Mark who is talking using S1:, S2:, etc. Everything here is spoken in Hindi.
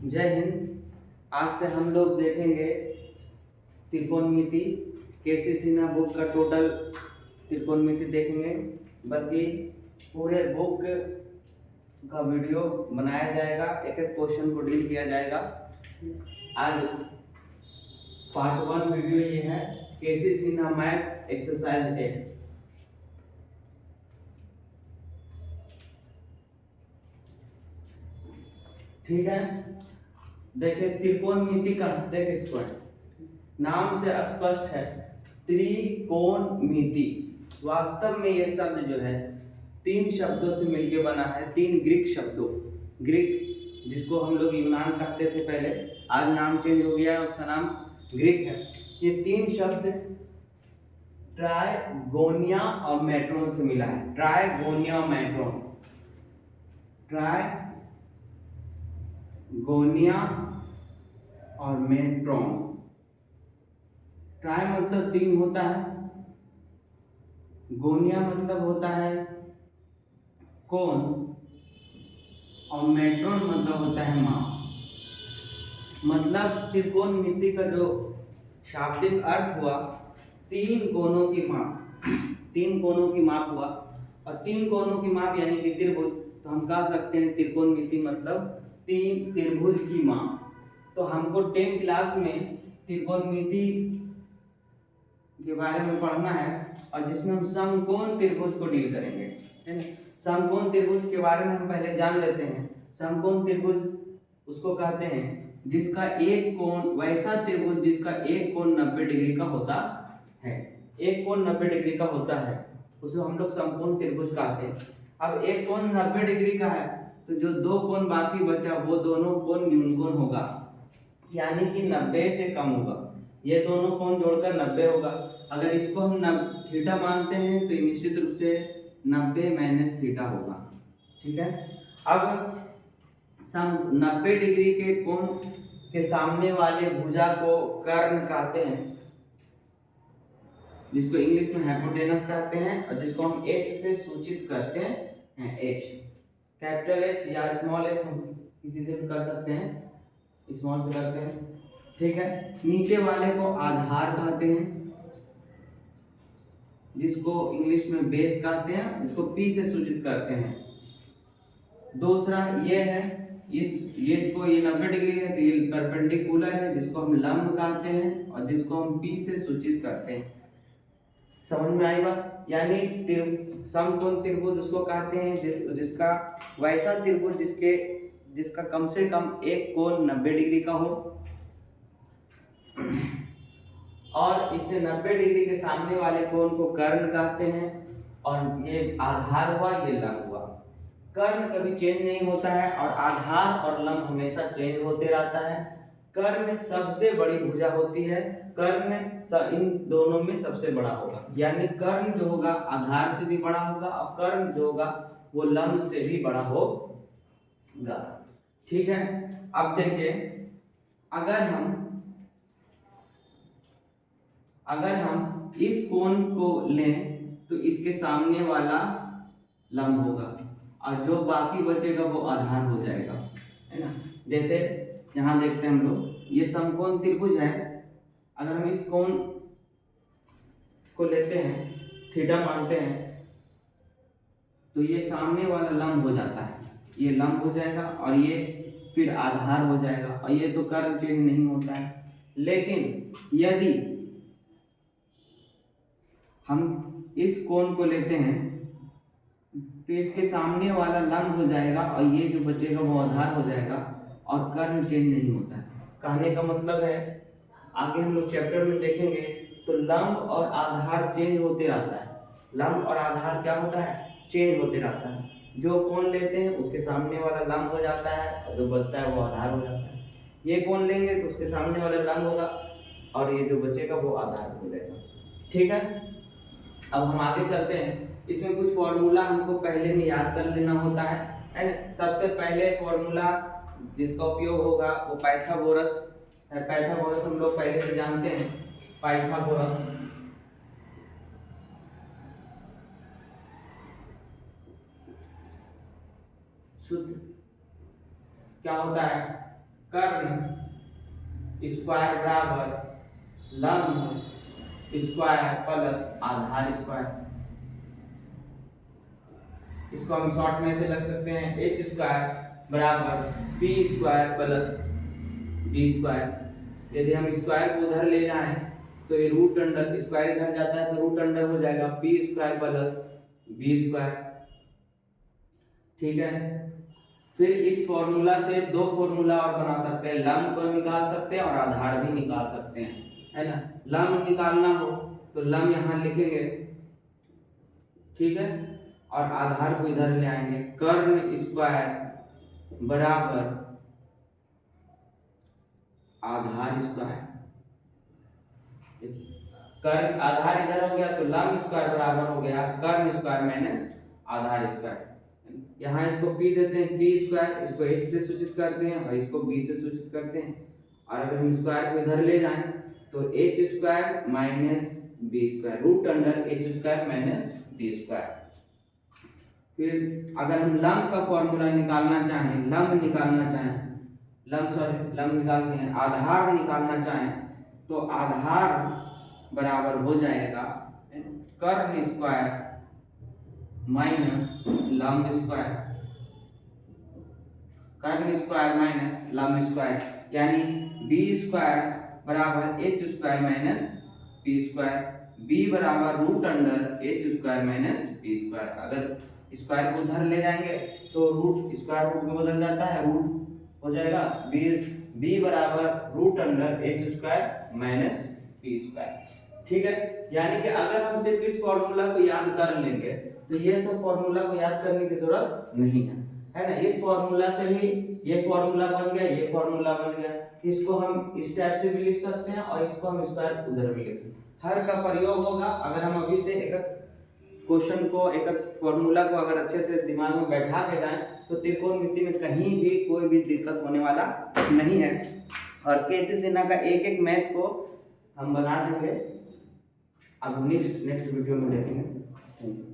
S1: जय हिंद। आज से हम लोग देखेंगे त्रिकोणमिति। केसी सिन्हा बुक का टोटल त्रिकोणमिति देखेंगे, बल्कि पूरे बुक का वीडियो बनाया जाएगा, एक एक क्वेश्चन को डील किया जाएगा। आज पार्ट 1 वीडियो ये है, केसी सिन्हा मैथ एक्सरसाइज 8। ठीक है, देखिए त्रिकोणमिति का देख इसको, नाम से स्पष्ट है त्रिकोणमिति। वास्तव में ये शब्द जो है 3 शब्दों से मिलकर बना है, 3 ग्रीक शब्दों। ग्रीक जिसको हम लोग यूनान कहते थे पहले, आज नाम चेंज हो गया है, उसका नाम ग्रीक है। ये 3 शब्द ट्राइगोनिया और मेट्रोन से मिला है। ट्राइगोनिया और मेट्रोन, ट्राइगोनिया और मेट्रोन। ट्राई मतलब 3 होता है, गोनिया मतलब होता है कोण, और मेट्रोन मतलब होता है माप। मतलब त्रिकोणमिति का जो शाब्दिक अर्थ हुआ 3 कोणों की माप। 3 कोणों की माप हुआ, और 3 कोणों की माप यानी कि त्रिभुज। तो हम कह सकते हैं त्रिकोणमिति मतलब 3 त्रिभुज की माप। तो हमको 10 क्लास में त्रिकोणमिति के बारे में पढ़ना है, और जिसमें हम समकोण त्रिभुज को डील करेंगे, है ना। समकोण त्रिभुज के बारे में हम पहले जान लेते हैं। समकोण त्रिभुज उसको कहते हैं जिसका एक कोण, वैसा त्रिभुज जिसका एक कोण 90 डिग्री का होता है। एक कोण 90 डिग्री का होता है, उसे हम लोग समकोण त्रिभुज कहते हैं। अब एक कोण 90 डिग्री का है, तो जो 2 कोण बाकी बचा वो दोनों कोण न्यून कोण होगा, यानी कि 90 से कम होगा। ये दोनों कोण जोड़कर 90 होगा। अगर इसको हम थीटा मानते हैं तो निश्चित रूप से 90 माइनस थीटा होगा। ठीक है, अब 90 डिग्री के कोण के सामने वाले भुजा को कर्ण कहते हैं, जिसको इंग्लिश में हाइपोटेनस कहते हैं, और जिसको हम H से सूचित करते हैं। H, कैपिटल H या स्मॉल h हम किसी से भी कर सकते हैं, स्मॉल से करते हैं। ठीक है, नीचे वाले को आधार कहते हैं, जिसको इंग्लिश में बेस कहते हैं, जिसको P से सूचित करते हैं। दूसरा ये है, इसको ये 90 डिग्री है तो ये परपेंडिकुलर है, जिसको हम लंब कहते हैं, और जिसको हम P से सूचित करते हैं। समझ में आई बात। यानी समकोण त्रिभुज उसको कहते हैं जिसका वैसा त्रिभुज जिसका कम से कम एक कोण 90 डिग्री का हो, और इसे 90 डिग्री के सामने वाले कोण को कर्ण कहते हैं। और ये आधार हुआ, ये लंब हुआ। कर्ण कभी चेंज नहीं होता है, और आधार और लंब हमेशा चेंज होते रहता है। कर्ण सबसे बड़ी भुजा होती है, कर्ण इन दोनों में सबसे बड़ा होगा, यानी कर्ण जो होगा आधार से भी बड़ा होगा, और कर्ण जो होगा वो लंब से भी बड़ा होगा। ठीक है, अब देखिए, अगर हम इस कोण को लें तो इसके सामने वाला लंब होगा, और जो बाकी बचेगा वो आधार हो जाएगा, है ना। जैसे यहाँ देखते हैं हम लोग, ये समकोण त्रिभुज है। अगर हम इस कोण को लेते हैं, थीटा मानते हैं, तो ये सामने वाला लंब हो जाता है, ये लंब हो जाएगा, और ये फिर आधार हो जाएगा, और ये तो कर्ण चेंज नहीं होता है। लेकिन यदि हम इस कोण को लेते हैं तो इसके सामने वाला लंब हो जाएगा, और ये जो बचेगा वो आधार हो जाएगा, और कर्ण चेंज नहीं होता है। कहने का मतलब है, आगे हम लोग चैप्टर में देखेंगे, तो लंब और आधार चेंज होते रहता है। लंब और आधार क्या होता है, चेंज होते रहता है। जो कोण लेते हैं उसके सामने वाला लंब हो जाता है, और जो बचता है वो आधार हो जाता है। ये कोण लेंगे तो उसके सामने वाला लंब होगा, और ये जो बचेगा वो आधार हो जाएगा। ठीक है, अब हम आगे चलते हैं। इसमें कुछ फॉर्मूला हमको पहले में याद कर लेना होता है ना। सबसे पहले फॉर्मूला जिसका उपयोग होगा वो पाइथागोरस है। पाइथागोरस हम लोग पहले से जानते हैं। पाइथागोरस शुद्ध क्या होता है, कर्ण स्क्वायर बराबर लंब स्क्वायर प्लस आधार स्क्वायर। इसको हम शॉर्ट में से लग सकते हैं एच स्क्वायर बराबर P square plus B square. यदि हम स्क्वायर को उधर ले जाएं तो ये रूट अंडर, स्क्वायर इधर जाता है तो रूट अंडर हो जाएगा P square plus B square. ठीक है, फिर इस फॉर्मूला से दो फॉर्मूला और बना सकते हैं, लंब को निकाल सकते हैं और आधार भी निकाल सकते हैं, है ना। लंब निकालना हो तो लंब यहाँ लिखेंगे, ठीक है, और आधार को इधर ले आएंगे। कर्ण स्क्वायर बराबर आधार स्क्वायर। कर्ण आधार इधर हो गया तो लंब स्क्वायर बराबर हो गया कर्ण स्क्वायर माइनस आधार स्क्वायर। यहाँ इसको p देते हैं p स्क्वायर, इसको h से सूचित करते हैं और इसको b से सूचित करते हैं। और अगर हम स्क्वायर को इधर ले जाएं तो h square minus b square, root under h square minus b square. फिर अगर हम लंब का फॉर्मूला निकालना चाहें, लंब निकालते हैं, आधार निकालना चाहें तो आधार बराबर हो जाएगा कर्ण स्क्वायर माइनस लंब स्क्वायर, कर्ण स्क्वायर माइनस लंब स्क्वायर, यानी बी स्क्वायर बराबर H square minus B square, B बराबर root under H square minus B square. अगर स्क्वायर को उधर ले जाएंगे तो रूट स्क्वायर रूट में बदल जाता है, रूट हो जाएगा बी बराबर root under H square minus B square. ठीक है, यानी कि अगर हम सिर्फ इस फॉर्मूला को याद कर लेंगे तो ये सब फॉर्मूला को याद करने की जरूरत नहीं है ना। इस फॉर्मूला से ही ये फॉर्मूला बन गया, ये फॉर्मूला बन गया। इसको हम इस टाइप से भी लिख सकते हैं और इसको हम स्क्वायर उधर भी लिख सकते हैं। हर का प्रयोग होगा। अगर हम अभी से एक क्वेश्चन को, एक फॉर्मूला को अगर अच्छे से दिमाग में बैठा के जाएं तो त्रिकोणमिति में कहीं भी कोई भी दिक्कत होने वाला नहीं है। और के.सी. सिन्हा का एक एक मैथ को हम बना देंगे, अब नेक्स्ट वीडियो में देखेंगे। Thank you.